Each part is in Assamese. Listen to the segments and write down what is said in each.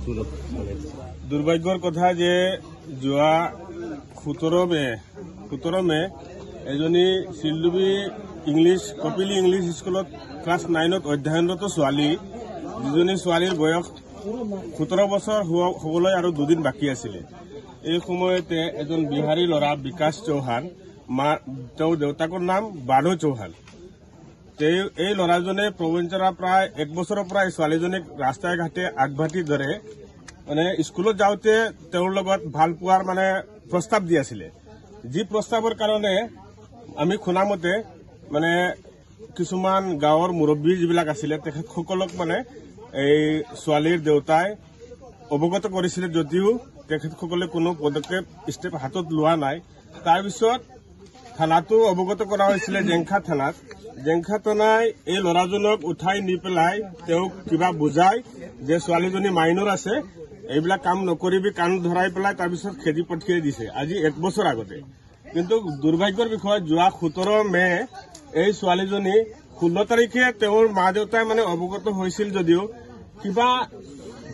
দুৰ্ভাগ্যৰ কথা যে যোৱা 17 মে এজনী শিলডুবি কপিলী ইংলিশ স্কুলত ক্লাস 9ত অধ্যয়নৰত ছোৱালী যিজনী ছোৱালীৰ বয়স 17 বছৰ হবলৈ আৰু দুদিন বাকি আছিল। এই সময়তে এজন বিহাৰী ল'ৰা বিকাশ চৌহান তেওঁৰ দেউতাকৰ নাম বানু চৌহান। এই ল'ৰাজনে প্ৰবঞ্চনা প্ৰায় 1 বছৰৰ পৰা ছোৱালীজনীক ৰাস্তাই ঘাটে আগভাতি ধৰে মানে স্কুলত যাওঁতে তেওঁৰ লগত ভাল পোৱাৰ মানে প্ৰস্তাৱ দি আছিল। যি প্ৰস্তাৱৰ কাৰণে আমি শুনা মতে মানে কিছুমান গাঁৱৰ মুৰব্বী যিবিলাক আছিল তেখেতসকলক মানে এই ছোৱালীৰ দেউতাই অৱগত কৰিছিল, যদিও তেখেতসকলে কোনো পদক্ষেপ ষ্টেপ হাতত লোৱা নাই। তাৰপিছত থানাতো অৱগত কৰা হৈছিল জেংখা থানাই এই ল'ৰাজনক উঠাই নি পেলাই তেওঁক কিবা বুজাই যে ছোৱালীজনী মাইনৰ আছে, এইবিলাক কাম নকৰিবি, কাণ ধৰাই পেলাই তাৰপিছত খেদি পঠিয়াই দিছে আজি 1 বছৰ আগতে। কিন্তু দুৰ্ভাগ্যৰ বিষয় যোৱা 17 মে এই ছোৱালীজনী 16 তাৰিখে তেওঁৰ মা দেউতাই মানে অৱগত হৈছিল, যদিও কিবা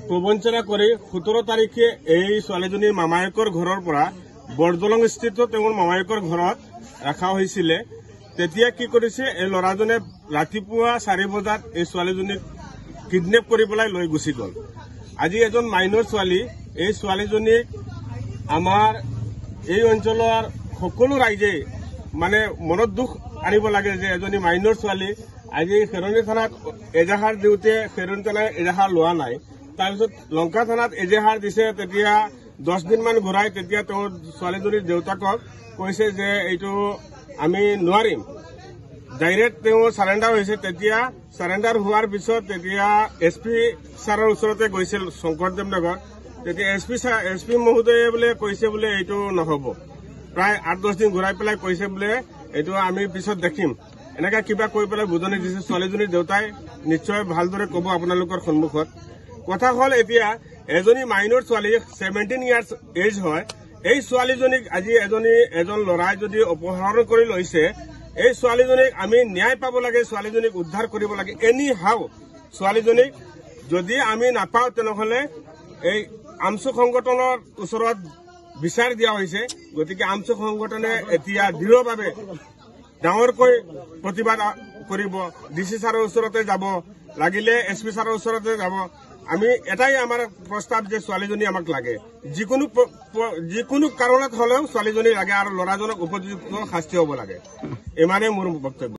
প্ৰবঞ্চনা কৰি 17 তাৰিখে এই ছোৱালীজনীৰ মামায়েকৰ ঘৰৰ পৰা বৰদলং স্থিত তেওঁৰ মামায়েকৰ ঘৰত ৰখা হৈছিল। তেতিয়া কি কৰিছে, এই ল'ৰাজনে ৰাতিপুৱা 4 বজাত এই ছোৱালীজনীক কিডনেপ কৰি পেলাই লৈ গুচি গ'ল। আজি এজন মাইনৰ ছোৱালী, এই ছোৱালীজনীক আমাৰ এই অঞ্চলৰ সকলো ৰাইজে মানে মনত দুখ আনিব লাগে যে এজনী মাইনৰ ছোৱালী আজি খেৰণী থানাত এজাহাৰ দিওঁতে খেৰণী থানাই এজাহাৰ লোৱা নাই। তাৰপিছত লংকা থানাত এজাহাৰ দিছে, তেতিয়া 10 দিনমান ঘূৰাই তেতিয়া তেওঁৰ ছোৱালীজনীৰ দেউতাকক কৈছে যে এইটো আমি নোৱাৰিম, ডাইৰেক্ট তেওঁ চাৰেণ্ডাৰ হৈছে। তেতিয়া চাৰেণ্ডাৰ হোৱাৰ পিছত তেতিয়া SP ছাৰৰ ওচৰতে গৈছিল শংকৰদেৱ নগৰ। তেতিয়া SP মহোদয়ে বোলে কৈছে বোলে এইটো নহ'ব, প্ৰায় 8-10 দিন ঘূৰাই পেলাই কৈছে বোলে এইটো আমি পিছত দেখিম, এনেকা কিবা কৈ পেলাই বুজনি দিছে। ছোৱালীজনীৰ দেউতাই নিশ্চয় ভালদৰে ক'ব আপোনালোকৰ সন্মুখত। কথা হ'ল এতিয়া এজনী মাইনৰ ছোৱালী 17 ইয়াৰ্ছ এজ হয়, এই ছোৱালীজনীক আজি এজন ল'ৰাই যদি অপহৰণ কৰি লৈছে, এই ছোৱালীজনীক আমি ন্যায় পাব লাগে, ছোৱালীজনীক উদ্ধাৰ কৰিব লাগে। এনি হাও ছোৱালীজনীক যদি আমি নাপাওঁ তেনেহ'লে এই আমচুক সংগঠনৰ ওচৰত বিচাৰ দিয়া হৈছে। গতিকে আমচুক সংগঠনে এতিয়া দৃঢ়ভাৱে ডাঙৰকৈ প্ৰতিবাদ কৰিব, DC ছাৰৰ ওচৰতে যাব, লাগিলে SP ছাৰৰ ওচৰতে যাব। আমি এটাই আমাৰ প্ৰস্তাৱ যে ছোৱালীজনী আমাক লাগে, যিকোনো কাৰণত হলেও ছোৱালীজনী লাগে আৰু ল'ৰাজনক উপযুক্ত শাস্তি হ'ব লাগে। ইমানেই মোৰ বক্তব্য।